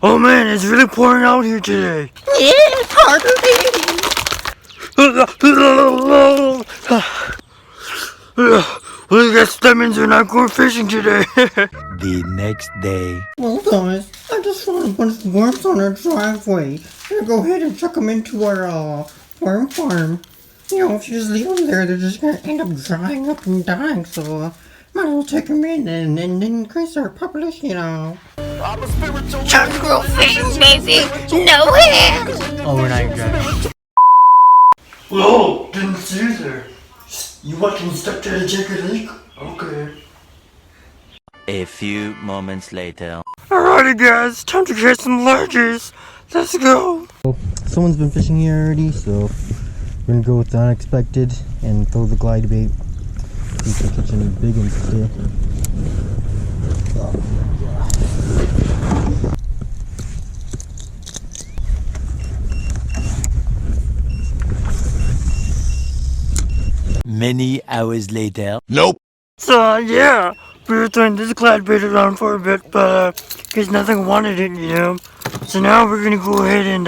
Oh man, it's really pouring out here today. Yeah, it's hard to Well, guess that means we're not going fishing today. The next day. Well, guys, I just found a bunch of worms on our driveway. I'm gonna go ahead and chuck them into our worm farm. You know, if you just leave them there, they're just gonna end up drying up and dying. So, might as well take them in and increase our population, you know. Thaobrosfishin, baby! No hands! Oh, we're not even driving. Whoa, didn't see you there. You watching Stuck to the Jacket Leak? Okay. A few moments later. Alrighty guys, time to catch some larges. Let's go. Someone's been fishing here already, so we're gonna go with the unexpected and throw the glide bait. See if we catch any big ones today. Many hours later. Nope. So yeah, we were throwing this glide bait around for a bit, but because nothing wanted it, you know. So now we're gonna go ahead and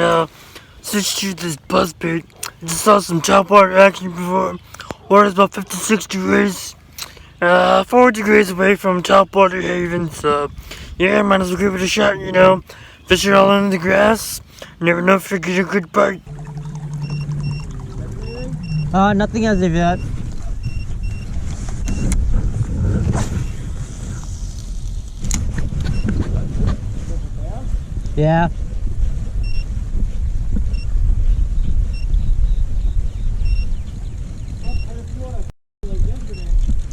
switch to this buzz bait. I just saw some top water action before. Water's about 56 degrees, 4 degrees away from top water haven. So yeah, might as well give it a shot, you know. Fish it all in the grass. Never know if you get a good bite. Nothing as of yet. Yeah.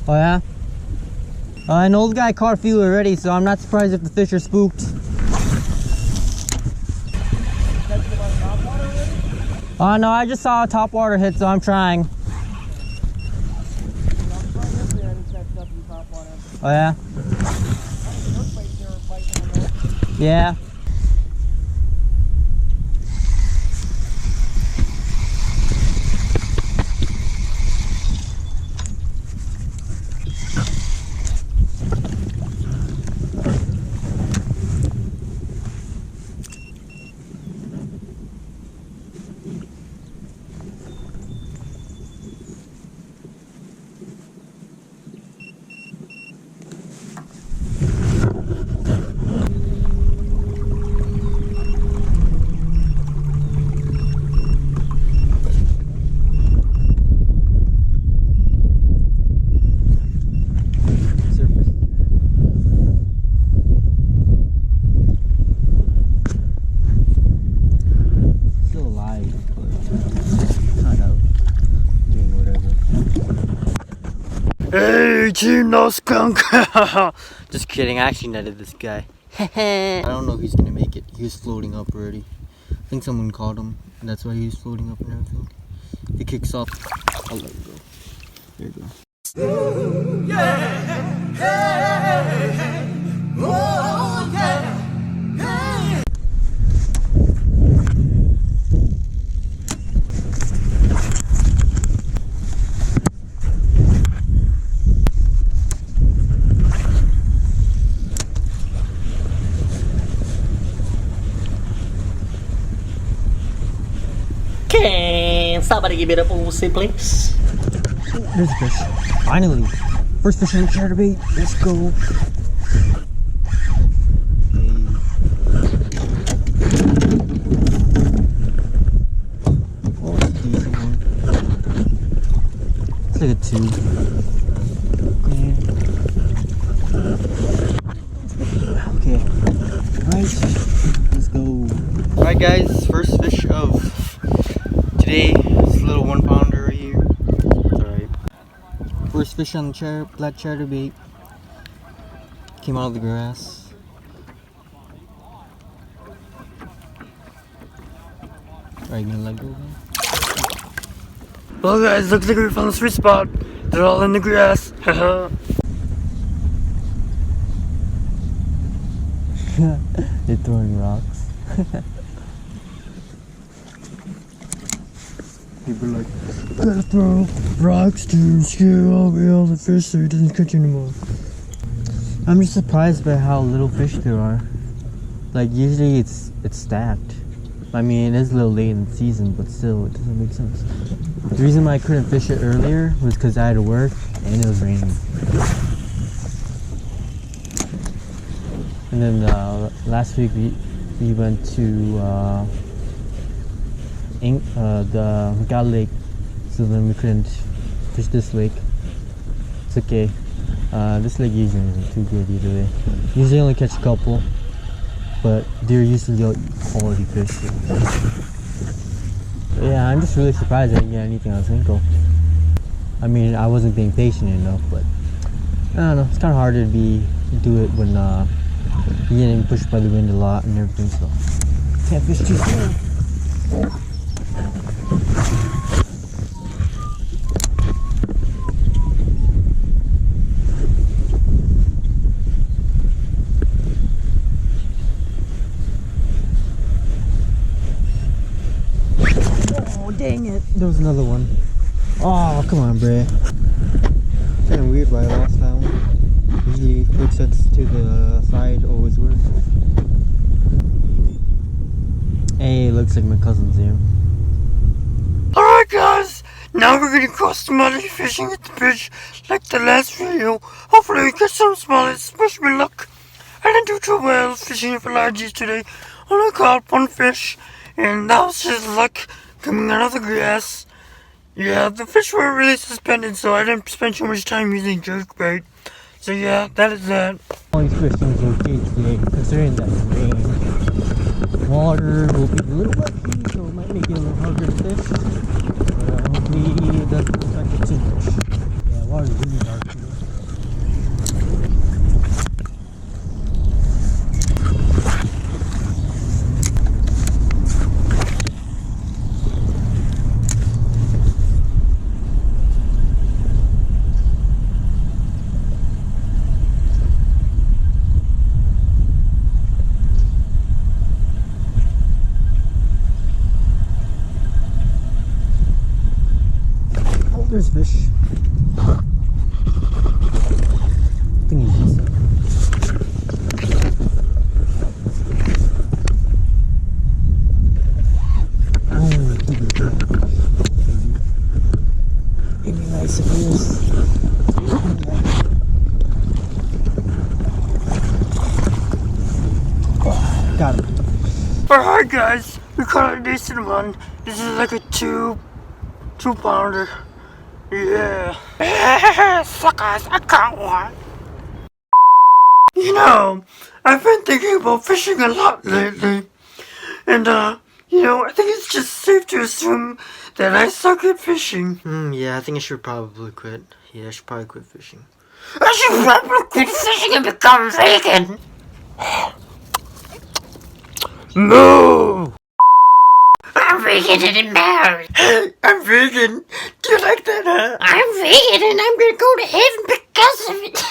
Oh yeah? An old guy caught a few already, so I'm not surprised if the fish are spooked. No, I just saw a top water hit, so I'm trying. Oh yeah? Yeah. Hey, Team No Skunk! Just kidding, I actually netted this guy. I don't know if he's gonna make it. He was floating up already. I think someone caught him, and that's why he was floating up and everything. If he kicks up, I'll let him go. There you go. Ooh, yeah. Hey, hey. Oh, yeah. Hey. Can somebody give me the pussy, please? There's a fish. Finally. First fish on the chatterbait. Let's go. Oh, it's a decent one. It's like a 2. Okay. Alright. Let's go. Alright guys, first fish of today. This little 1 pounder right here. It's alright. First fish on the black chatterbait. Came out of the grass. Alright, gonna let go again. Well guys, looks like we found the sweet spot. They're all in the grass. They're throwing rocks. People are like, gotta throw rocks to scare away all the fish so he doesn't catch anymore. I'm just surprised by how little fish there are. Like usually it's stacked. I mean, it is a little late in the season, but still, it doesn't make sense. The reason why I couldn't fish it earlier was because I had to work and it was raining. And then last week we went to the Gal Lake, so then we couldn't fish this lake. It's okay. This lake usually isn't too good either way. Usually only catch a couple, but they're usually quality fish. But yeah, I'm just really surprised I didn't get anything on Cinco. I mean, I wasn't being patient enough, but I don't know. It's kind of harder to do it when you're getting pushed by the wind a lot and everything, so can't fish too soon. Oh, dang it. There was another one. Oh, come on, bruh. Kind of weird why I lost that one. Usually quick sets to the side always work. Hey, looks like my cousin's here. Alright guys, now we're gonna go smallie fishing at the beach like the last video. Hopefully we catch some smallies, wish me luck. I didn't do too well fishing for largies today. Only caught one fish, and that was just luck coming out of the grass. Yeah, the fish were really suspended, so I didn't spend too much time using jerkbait. So yeah, that is that. All these fishing is okay today, considering that it's rain. Water will be a little wet, so it might make it a little harder to fish. But hopefully it doesn't affect it too much. Yeah, water's really dark today. There's fish. I think he's decent. It'd be nice if he is. Oh, got him. Alright guys, we caught a decent one. This is like a two pounder. Yeah. Suckers, I caught one. You know, I've been thinking about fishing a lot lately. And, you know, I think it's just safe to assume that I suck at fishing. Yeah, I think I should probably quit. Yeah, I should probably quit fishing. I should probably quit fishing and become vegan. No! I'm vegan and married. Hey, I'm vegan. Do you like that, huh? I'm vegan and I'm gonna go to heaven because of it.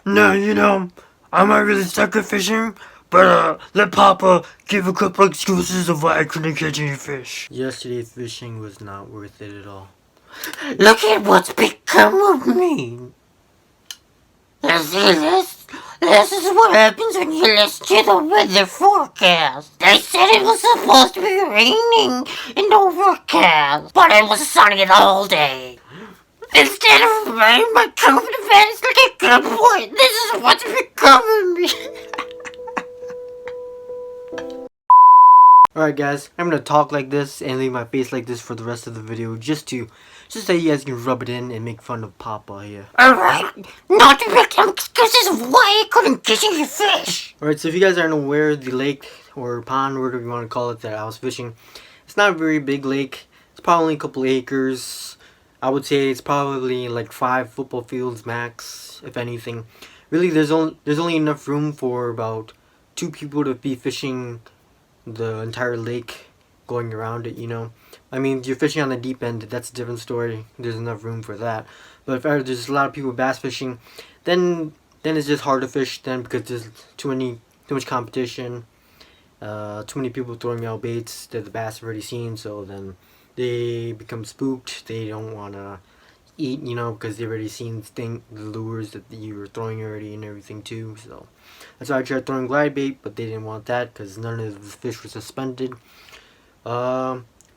No, you know, I might really suck at fishing, but let Papa give a couple excuses of why I couldn't catch any fish. Yesterday fishing was not worth it at all. Look at what's become of me. This is what happens when you listen to the weather forecast. They said it was supposed to be raining and overcast, but it was sunny the whole day. Instead of rain, my COVID event is like a good boy. This is what's become of me. Alright guys, I'm gonna talk like this and leave my face like this for the rest of the video just so you guys can rub it in and make fun of Papa here. Alright, not to make some excuses of why I couldn't catch any fish. Alright, so if you guys aren't aware, the lake or pond, whatever you want to call it, that I was fishing, it's not a very big lake. It's probably a couple acres. I would say it's probably like 5 football fields max, if anything. Really, there's only enough room for about 2 people to be fishing the entire lake, going around it, you know. I mean, you're fishing on the deep end, that's a different story. There's enough room for that. But if there's a lot of people bass fishing, then it's just hard to fish then, because there's too much competition, too many people throwing out baits that the bass have already seen, so then they become spooked. They don't want to eat, you know, because they already seen the lures that you were throwing already and everything too. So that's why I tried throwing glide bait, but they didn't want that because none of the fish were suspended.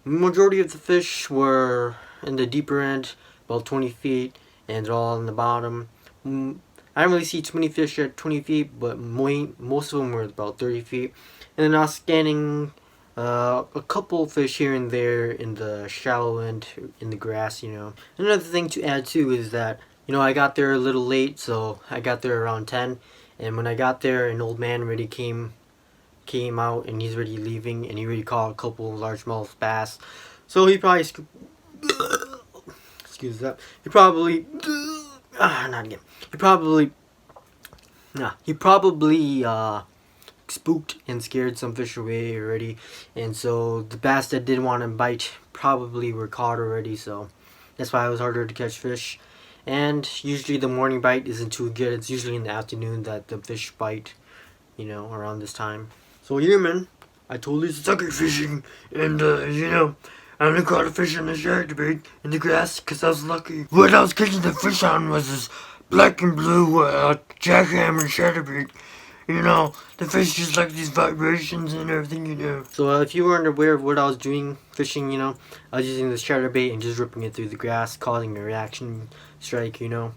Majority of the fish were in the deeper end, about 20 feet, and they're all in the bottom. I didn't really see too many fish at 20 feet, but most of them were about 30 feet. And then I was scanning a couple fish here and there in the shallow end, in the grass, you know. Another thing to add too is that, you know, I got there a little late, so I got there around 10. And when I got there, an old man already came out, and he's already leaving, and he already caught a couple largemouth bass. So he probably excuse that. He probably not again. He probably spooked and scared some fish away already, and so the bass that did want to bite probably were caught already. So that's why it was harder to catch fish. And usually the morning bite isn't too good. It's usually in the afternoon that the fish bite, you know, around this time. So yeah, man, I totally suck at fishing, and you know, I only caught a fish on the chatterbait in the grass because I was lucky. What I was catching the fish on was this black and blue jackhammer chatterbait. You know, the fish just like these vibrations and everything, you know. So if you weren't aware of what I was doing fishing, you know, I was using this chatterbait and just ripping it through the grass, causing a reaction strike, you know.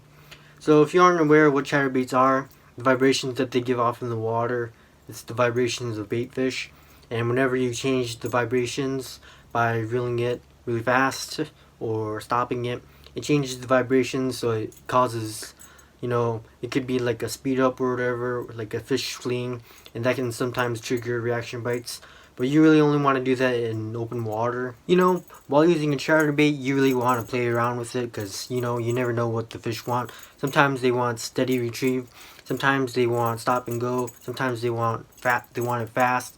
So if you aren't aware of what chatterbaits are, the vibrations that they give off in the water, it's the vibrations of bait fish. And whenever you change the vibrations by reeling it really fast or stopping it, it changes the vibrations, so it causes, you know, it could be like a speed up or whatever, like a fish fleeing, and that can sometimes trigger reaction bites. But you really only want to do that in open water. You know, while using a chatterbait, you really want to play around with it because, you know, you never know what the fish want. Sometimes they want steady retrieve. Sometimes they want stop and go. Sometimes they want it fast.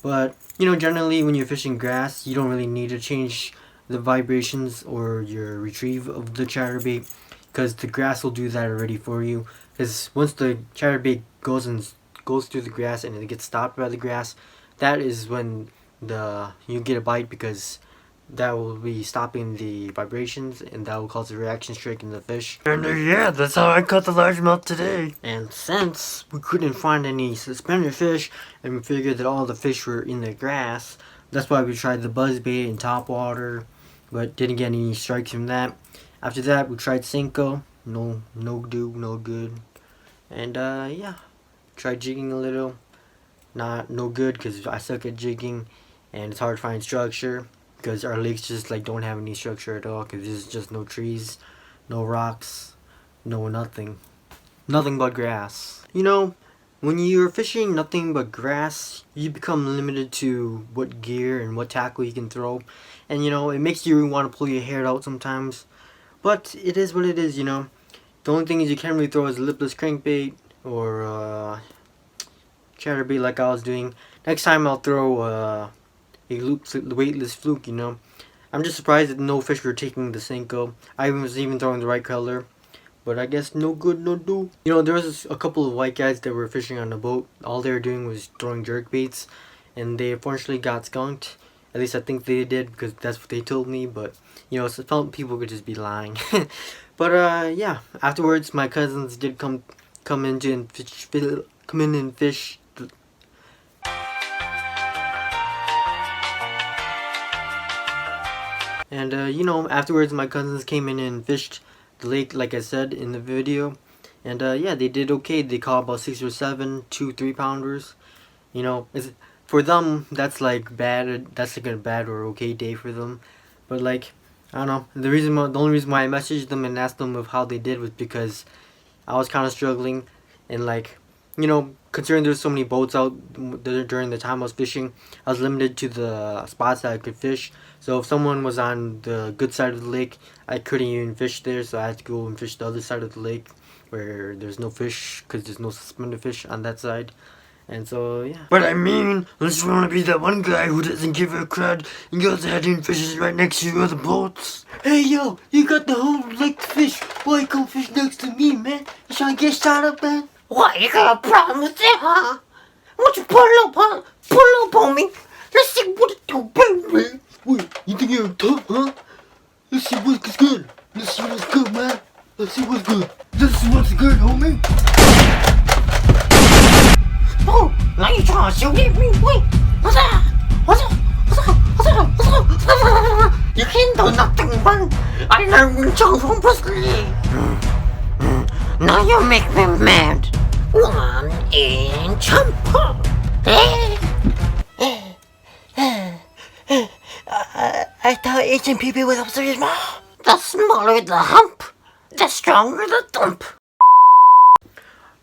But, you know, generally when you're fishing grass, you don't really need to change the vibrations or your retrieve of the chatterbait, because the grass will do that already for you. Because once the chatterbait goes through the grass and it gets stopped by the grass, that is when you get a bite, because that will be stopping the vibrations, and that will cause a reaction strike in the fish. And yeah, that's how I caught the largemouth today. And since we couldn't find any suspended fish, and we figured that all the fish were in the grass, that's why we tried the buzzbait and top water, but didn't get any strikes from that. After that, we tried Senko. No good. And yeah, tried jigging a little. No good, because I suck at jigging, and it's hard to find structure, because our lakes just like don't have any structure at all, because there's just no trees, no rocks, nothing but grass. You know, when you're fishing nothing but grass, you become limited to what gear and what tackle you can throw, and you know, it makes you want to pull your hair out sometimes, but it is what it is, you know. The only thing is you can't really throw is a lipless crankbait or chatterbait like I was doing. Next time I'll throw a weightless fluke, you know. I'm just surprised that no fish were taking the Senko. I was even throwing the right color, but I guess no good, no do. You know, there was a couple of white guys that were fishing on the boat. All they were doing was throwing jerk baits, and they unfortunately got skunked. At least I think they did, because that's what they told me. But you know, some people could just be lying. But yeah. Afterwards, my cousins did come in and fish. And you know, afterwards my cousins came in and fished the lake like I said in the video. And yeah, they did okay. They caught about 6 or 7 2-3 pounders. You know, for them that's like bad. That's like a bad or okay day for them. But like, I don't know. The only reason why I messaged them and asked them of how they did was because I was kind of struggling, and like, you know, considering there's so many boats out during the time I was fishing, I was limited to the spots that I could fish. So if someone was on the good side of the lake, I couldn't even fish there, so I had to go and fish the other side of the lake where there's no fish, because there's no suspended fish on that side. And so, yeah. But I mean, unless you want to be that one guy who doesn't give a crud and goes ahead and fishes right next to your other boats. Hey yo, you got the whole lake to fish. Why you come fish next to me, man? You trying to get shot up, man? What, you got a problem with that, huh? Why don't you pull up on me? Let's see what it do, baby. Wait, you think you're tough, huh? Let's see what's good. Let's see what's good, man. Let's see what's good. This is what's good, homie. Oh, now you're trying to shoot at me? Wait, what's up? What's up? What's up? What's up? What's up? What's up? You can't do nothing, man. I learned John from Bruce Lee. Now you make me mad. 1 inch hump. I thought Agent Pee-Pee was upstairs, Ma. The smaller the hump, the stronger the thump.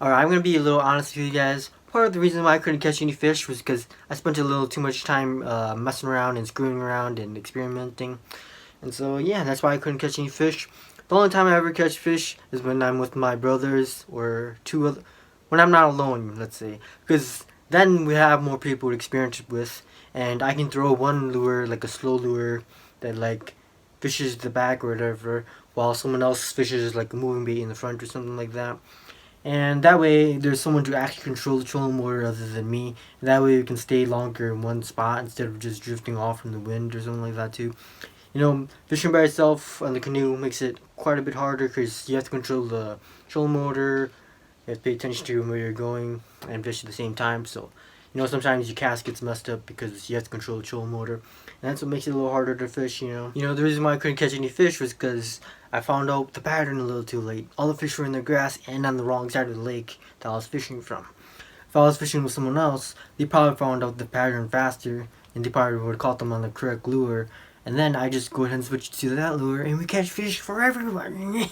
Alright, I'm gonna be a little honest with you guys. Part of the reason why I couldn't catch any fish was because I spent a little too much time messing around and screwing around and experimenting. And so, yeah, that's why I couldn't catch any fish. The only time I ever catch fish is when I'm with my brothers or when I'm not alone, let's say. Because then we have more people to experience it with. And I can throw one lure, like a slow lure, that like fishes the back or whatever, while someone else fishes like a moving bait in the front or something like that. And that way there's someone to actually control the trolling motor other than me. And that way we can stay longer in one spot instead of just drifting off from the wind or something like that too. You know, fishing by yourself on the canoe makes it quite a bit harder because you have to control the trolling motor, you have to pay attention to where you're going and fish at the same time. So, you know, sometimes your cast gets messed up because you have to control the trolling motor. And that's what makes it a little harder to fish, you know. The reason why I couldn't catch any fish was because I found out the pattern a little too late. All the fish were in the grass and on the wrong side of the lake that I was fishing from. If I was fishing with someone else, they probably found out the pattern faster and they probably would have caught them on the correct lure. And then I just go ahead and switch to that lure and we catch fish for everyone.